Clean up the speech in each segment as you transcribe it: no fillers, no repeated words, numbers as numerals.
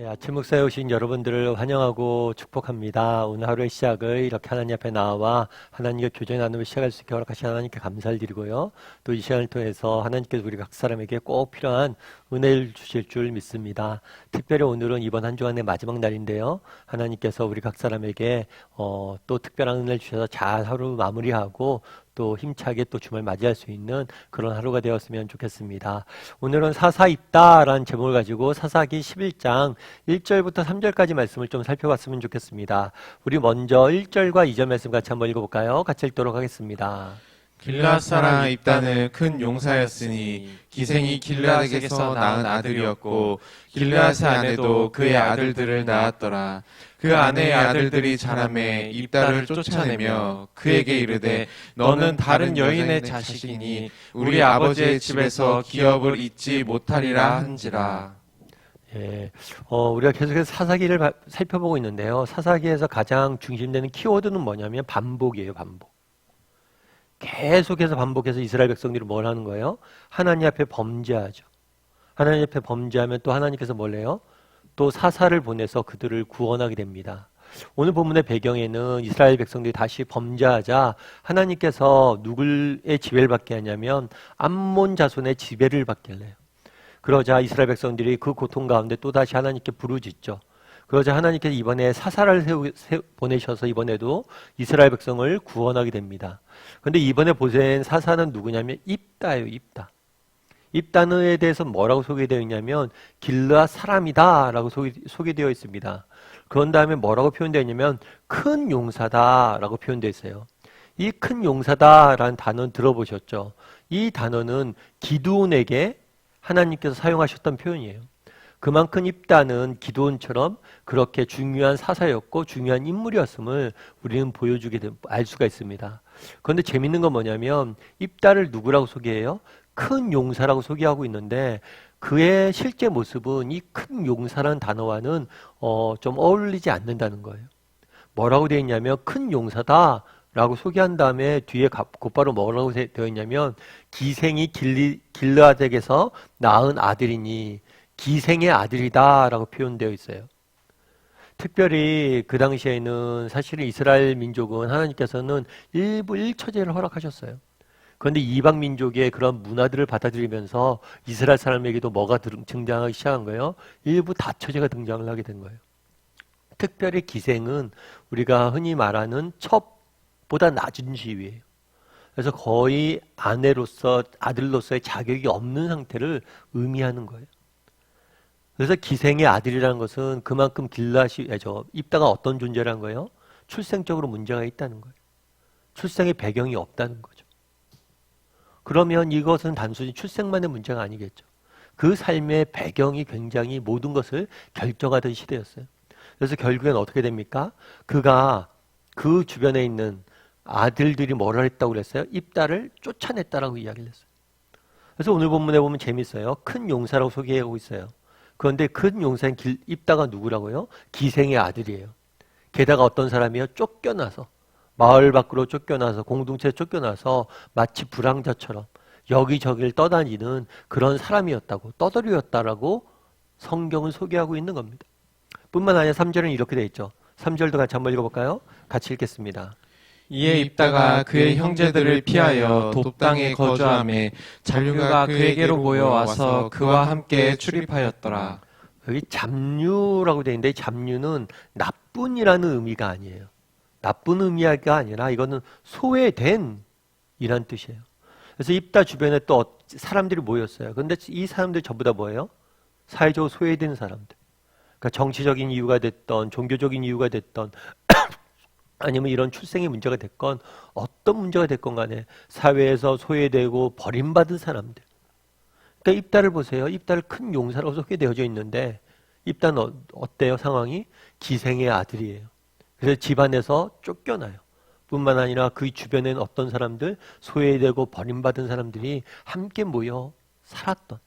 아침 목사에 오신 여러분들을 환영하고 축복합니다. 오늘 하루의 시작을 이렇게 하나님 앞에 나와 하나님과 교제 나눔을 시작할 수 있게 허락하신 하나님께 감사를 드리고요. 또 이 시간을 통해서 하나님께서 우리 각 사람에게 꼭 필요한 은혜를 주실 줄 믿습니다. 특별히 오늘은 이번 한 주간의 마지막 날인데요. 하나님께서 우리 각 사람에게 또 특별한 은혜를 주셔서 잘 하루 마무리하고 또 힘차게 또 주말 맞이할 수 있는 그런 하루가 되었으면 좋겠습니다. 오늘은 사사입다라는 제목을 가지고 사사기 11장 1절부터 3절까지 말씀을 좀 살펴봤으면 좋겠습니다. 우리 먼저 1절과 2절 말씀 같이 한번 읽어볼까요? 같이 읽도록 하겠습니다. 길르앗 사람 입다는 큰 용사였으니 기생이 길르앗에게서 낳은 아들이었고 길르앗의 아내도 그의 아들들을 낳았더라. 그 아내의 아들들이 자라매 입다를 쫓아내며 그에게 이르되 너는 다른 여인의 자식이니 우리 아버지의 집에서 기업을 잊지 못하리라 한지라. 우리가 계속해서 사사기를 살펴보고 있는데요. 사사기에서 가장 중심되는 키워드는 뭐냐면 반복이에요. 반복. 계속해서 반복해서 이스라엘 백성들이 뭘 하는 거예요? 하나님 앞에 범죄하죠. 하나님 앞에 범죄하면 또 하나님께서 뭘 해요? 또 사사를 보내서 그들을 구원하게 됩니다. 오늘 본문의 배경에는 이스라엘 백성들이 다시 범죄하자 하나님께서 누구의 지배를 받게 하냐면 암몬 자손의 지배를 받게 해요. 그러자 이스라엘 백성들이 그 고통 가운데 또다시 하나님께 부르짖죠. 그러자 하나님께서 이번에 사사를 보내셔서 이번에도 이스라엘 백성을 구원하게 됩니다. 그런데 이번에 보낸 사사는 누구냐면 입다예요. 입다. 입다에 대해서 뭐라고 소개되어 있냐면 길르앗 사람이다 라고 소개되어 있습니다. 그런 다음에 뭐라고 표현되어 있냐면 큰 용사다 라고 표현되어 있어요. 이 큰 용사다라는 단어는 들어보셨죠? 이 단어는 기드온에게 하나님께서 사용하셨던 표현이에요. 그만큼 입다는 기드온처럼 그렇게 중요한 사사였고 중요한 인물이었음을 우리는 알 수가 있습니다. 그런데 재밌는 건 뭐냐면 입다를 누구라고 소개해요? 큰 용사라고 소개하고 있는데 그의 실제 모습은 이 큰 용사라는 단어와는 좀 어울리지 않는다는 거예요. 뭐라고 되어 있냐면 큰 용사다 라고 소개한 다음에 뒤에 곧바로 뭐라고 되어 있냐면 기생이 길르앗에게서 낳은 아들이니 기생의 아들이다 라고 표현되어 있어요. 특별히 그 당시에는 사실은 이스라엘 민족은 하나님께서는 일부 1처제를 허락하셨어요. 그런데 이방 민족의 그런 문화들을 받아들이면서 이스라엘 사람에게도 뭐가 등장하기 시작한 거예요? 일부 다처제가 등장을 하게 된 거예요. 특별히 기생은 우리가 흔히 말하는 첩보다 낮은 지위예요. 그래서 거의 아내로서 아들로서의 자격이 없는 상태를 의미하는 거예요. 그래서 기생의 아들이라는 것은 그만큼 입다가 어떤 존재라는 거예요? 출생적으로 문제가 있다는 거예요. 출생의 배경이 없다는 거죠. 그러면 이것은 단순히 출생만의 문제가 아니겠죠. 그 삶의 배경이 굉장히 모든 것을 결정하던 시대였어요. 그래서 결국엔 어떻게 됩니까? 그가 그 주변에 있는 아들들이 뭐라 했다고 그랬어요? 입다를 쫓아냈다라고 이야기를 했어요. 그래서 오늘 본문에 보면 재밌어요. 큰 용사라고 소개하고 있어요. 그런데 큰 용사인 입다가 누구라고요? 기생의 아들이에요. 게다가 어떤 사람이요? 쫓겨나서 마을 밖으로 쫓겨나서 공동체에 쫓겨나서 마치 불황자처럼 여기저기를 떠다니는 그런 사람이었다고 떠돌이였다라고 성경은 소개하고 있는 겁니다. 뿐만 아니라 3절은 이렇게 되어 있죠. 3절도 같이 한번 읽어볼까요? 같이 읽겠습니다. 이에 입다가 그의 형제들을 피하여 돕당에 거주하매 잔류가 그에게로 모여와서 그와 함께 출입하였더라. 여기 잡류라고 되어 있는데 잡류는 나쁜이라는 의미가 아니에요. 나쁜 의미가 아니라 이거는 소외된 이란 뜻이에요. 그래서 입다 주변에 또 사람들이 모였어요. 그런데 이 사람들 전부 다 뭐예요? 사회적으로 소외된 사람들. 그러니까 정치적인 이유가 됐던 종교적인 이유가 됐던 아니면 이런 출생의 문제가 됐건 어떤 문제가 됐건 간에 사회에서 소외되고 버림받은 사람들. 그러니까 입다를 보세요. 입다를 큰 용사라고 소개되어져 있는데 입다는 어때요? 상황이? 기생의 아들이에요. 그래서 집안에서 쫓겨나요. 뿐만 아니라 그 주변에는 어떤 사람들, 소외되고 버림받은 사람들이 함께 모여 살았던,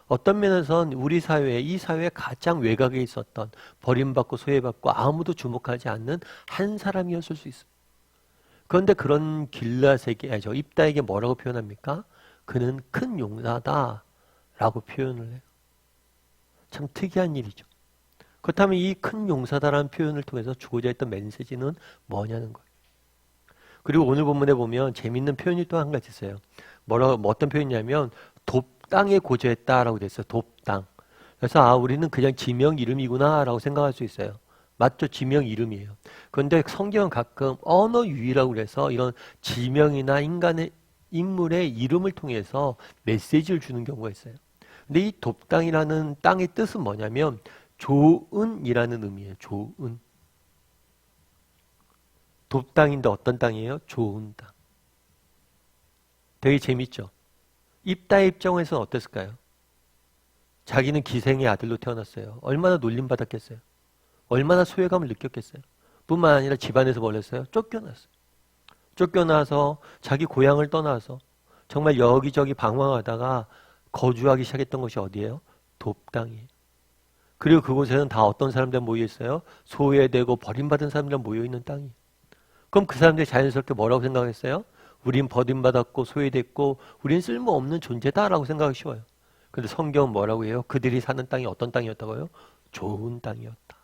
어떤 면에서는 우리 사회에, 이 사회에 가장 외곽에 있었던, 버림받고 소외받고 아무도 주목하지 않는 한 사람이었을 수 있습니다. 그런데 그런 입다에게 뭐라고 표현합니까? 그는 큰 용사다 라고 표현을 해요. 참 특이한 일이죠. 그렇다면 이 큰 용사다라는 표현을 통해서 주고자 했던 메시지는 뭐냐는 거예요. 그리고 오늘 본문에 보면 재밌는 표현이 또 한 가지 있어요. 어떤 표현이냐면 돕당에 고저했다라고 됐어요. 돕당. 그래서 우리는 그냥 지명 이름이구나라고 생각할 수 있어요. 맞죠? 지명 이름이에요. 그런데 성경은 가끔 언어 유희라고 그래서 이런 지명이나 인물의 이름을 통해서 메시지를 주는 경우가 있어요. 근데 이 돕당이라는 땅의 뜻은 뭐냐면 좋은이라는 의미예요. 좋은. 돕당인데 어떤 땅이에요? 좋은 땅. 되게 재밌죠? 입다의 입장에서는 어땠을까요? 자기는 기생의 아들로 태어났어요. 얼마나 놀림받았겠어요? 얼마나 소외감을 느꼈겠어요? 뿐만 아니라 집안에서 뭘 했어요? 쫓겨났어요. 쫓겨나서 자기 고향을 떠나서 정말 여기저기 방황하다가 거주하기 시작했던 것이 어디예요? 돕당이에요. 그리고 그곳에는 다 어떤 사람들 모여 있어요? 소외되고 버림받은 사람들 모여 있는 땅이에요. 그럼 그 사람들이 자연스럽게 뭐라고 생각했어요? 우린 버림받았고 소외됐고 우린 쓸모없는 존재다라고 생각하기 쉬워요. 근데 성경은 뭐라고 해요? 그들이 사는 땅이 어떤 땅이었다고요? 좋은 땅이었다.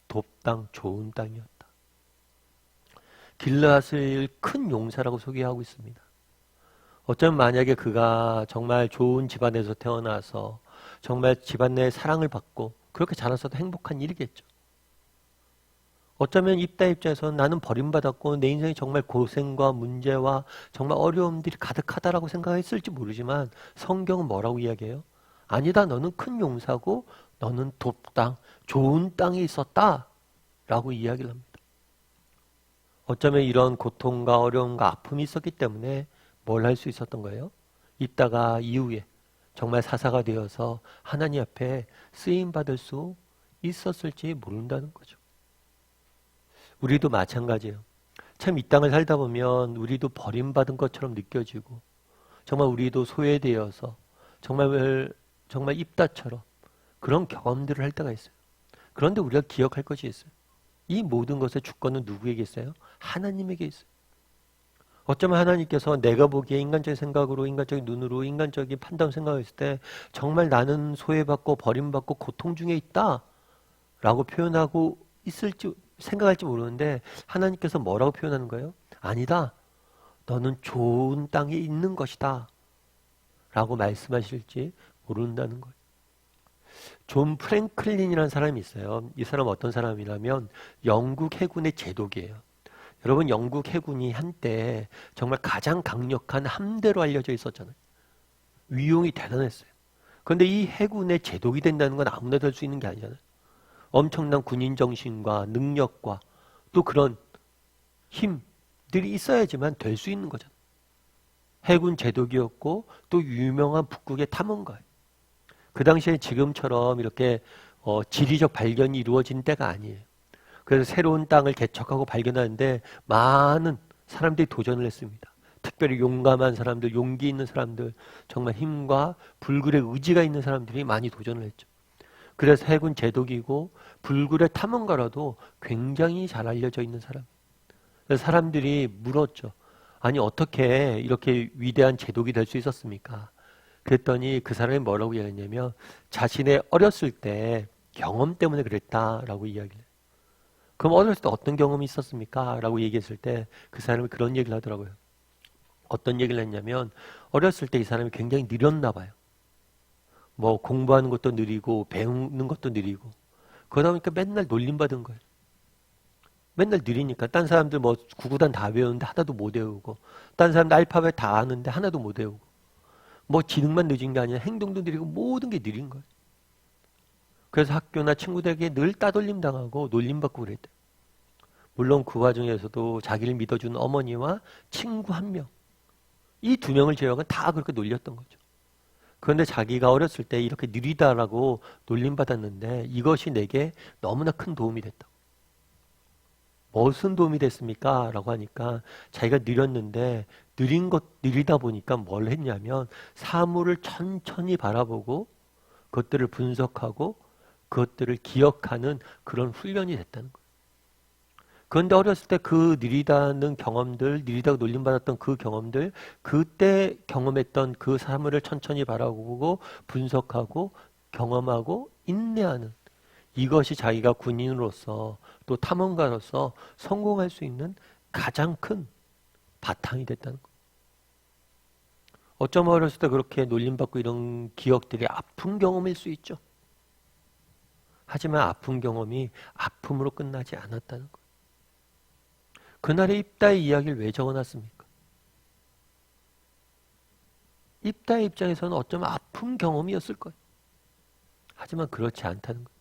돕당 좋은 땅이었다. 길르앗을 큰 용사라고 소개하고 있습니다. 어쩌면 만약에 그가 정말 좋은 집안에서 태어나서 정말 집안 내에 사랑을 받고 그렇게 자랐어도 행복한 일이겠죠. 어쩌면 입다 입장에서는 나는 버림받았고 내 인생이 정말 고생과 문제와 정말 어려움들이 가득하다라고 생각했을지 모르지만 성경은 뭐라고 이야기해요? 아니다, 너는 큰 용사고 너는 돕당, 좋은 땅에 있었다 라고 이야기를 합니다. 어쩌면 이런 고통과 어려움과 아픔이 있었기 때문에 뭘 할 수 있었던 거예요? 이따가 이후에 정말 사사가 되어서 하나님 앞에 쓰임받을 수 있었을지 모른다는 거죠. 우리도 마찬가지예요. 참 이 땅을 살다 보면 우리도 버림받은 것처럼 느껴지고 정말 우리도 소외되어서 정말 입다처럼 그런 경험들을 할 때가 있어요. 그런데 우리가 기억할 것이 있어요. 이 모든 것의 주권은 누구에게 있어요? 하나님에게 있어요. 어쩌면 하나님께서 내가 보기에 인간적인 생각으로, 인간적인 눈으로, 인간적인 판단 생각을 했을 때 정말 나는 소외받고 버림받고 고통 중에 있다 라고 표현하고 있을지 생각할지 모르는데 하나님께서 뭐라고 표현하는 거예요? 아니다. 너는 좋은 땅에 있는 것이다 라고 말씀하실지 모른다는 거예요. 존 프랭클린이라는 사람이 있어요. 이 사람은 어떤 사람이냐면 영국 해군의 제독이에요. 여러분, 영국 해군이 한때 정말 가장 강력한 함대로 알려져 있었잖아요. 위용이 대단했어요. 그런데 이 해군의 제독이 된다는 건 아무나 될 수 있는 게 아니잖아요. 엄청난 군인 정신과 능력과 또 그런 힘들이 있어야지만 될 수 있는 거잖아요. 해군 제독이었고 또 유명한 북극의 탐험가예요. 그 당시에 지금처럼 이렇게 지리적 발견이 이루어진 때가 아니에요. 그래서 새로운 땅을 개척하고 발견하는데 많은 사람들이 도전을 했습니다. 특별히 용감한 사람들, 용기 있는 사람들, 정말 힘과 불굴의 의지가 있는 사람들이 많이 도전을 했죠. 그래서 해군 제독이고 불굴의 탐험가라도 굉장히 잘 알려져 있는 사람. 그래서 사람들이 물었죠. 아니, 어떻게 이렇게 위대한 제독이 될 수 있었습니까? 그랬더니 그 사람이 뭐라고 이야기했냐면 자신의 어렸을 때 경험 때문에 그랬다라고 이야기를 해요. 그럼 어렸을 때 어떤 경험이 있었습니까? 라고 얘기했을 때 그 사람이 그런 얘기를 하더라고요. 어떤 얘기를 했냐면 어렸을 때 이 사람이 굉장히 느렸나 봐요. 뭐 공부하는 것도 느리고 배우는 것도 느리고 그러다 보니까 맨날 놀림받은 거예요. 맨날 느리니까 딴 사람들 뭐 구구단 다 배우는데 하나도 못 외우고 딴 사람들 알파벳 다 아는데 하나도 못 외우고 뭐 지능만 늦은 게 아니라 행동도 느리고 모든 게 느린 거예요. 그래서 학교나 친구들에게 늘 따돌림 당하고 놀림받고 그랬대요. 물론 그 과정에서도 자기를 믿어준 어머니와 친구 한 명, 이 두 명을 제외하고는 다 그렇게 놀렸던 거죠. 그런데 자기가 어렸을 때 이렇게 느리다라고 놀림받았는데 이것이 내게 너무나 큰 도움이 됐다고. 무슨 도움이 됐습니까? 라고 하니까 자기가 느렸는데 느리다 보니까 뭘 했냐면 사물을 천천히 바라보고 그것들을 분석하고 그것들을 기억하는 그런 훈련이 됐다는 거예요. 그런데 어렸을 때 그 느리다는 경험들, 느리다고 놀림받았던 그 경험들, 그때 경험했던 그 사물을 천천히 바라보고 분석하고 경험하고 인내하는 이것이 자기가 군인으로서 또 탐험가로서 성공할 수 있는 가장 큰 바탕이 됐다는 거. 어쩌면 어렸을 때 그렇게 놀림받고 이런 기억들이 아픈 경험일 수 있죠. 하지만 아픈 경험이 아픔으로 끝나지 않았다는 거. 그날의 입다의 이야기를 왜 적어놨습니까? 입다의 입장에서는 어쩌면 아픈 경험이었을 거예요. 하지만 그렇지 않다는 거예요.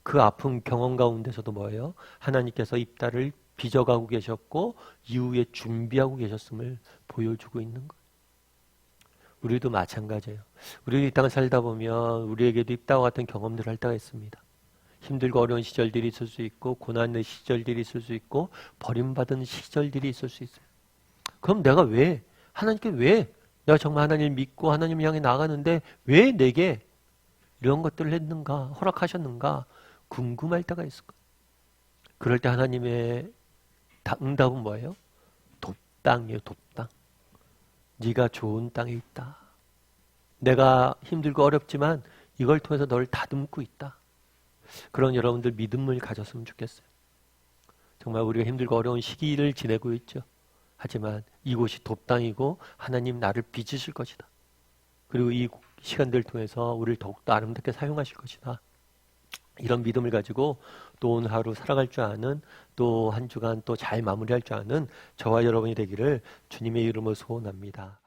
그 아픈 경험 가운데서도 뭐예요? 하나님께서 입다를 빚어가고 계셨고 이후에 준비하고 계셨음을 보여주고 있는 거예요. 우리도 마찬가지예요. 우리 이 땅을 살다 보면 우리에게도 입다와 같은 경험들을 할 때가 있습니다. 힘들고 어려운 시절들이 있을 수 있고 고난의 시절들이 있을 수 있고 버림받은 시절들이 있을 수 있어요. 그럼 내가 왜 하나님께 왜 내가 정말 하나님을 믿고 하나님을 향해 나가는데 왜 내게 이런 것들을 했는가 허락하셨는가 궁금할 때가 있을 거예요. 그럴 때 하나님의 응답은 뭐예요? 돕당이에요. 돕당. 네가 좋은 땅에 있다. 내가 힘들고 어렵지만 이걸 통해서 너를 다듬고 있다. 그런 여러분들 믿음을 가졌으면 좋겠어요. 정말 우리가 힘들고 어려운 시기를 지내고 있죠. 하지만 이곳이 돕당이고 하나님 나를 빚으실 것이다. 그리고 이 시간들을 통해서 우리를 더욱더 아름답게 사용하실 것이다. 이런 믿음을 가지고 또 오늘 하루 살아갈 줄 아는 또 한 주간 또 잘 마무리할 줄 아는 저와 여러분이 되기를 주님의 이름으로 소원합니다.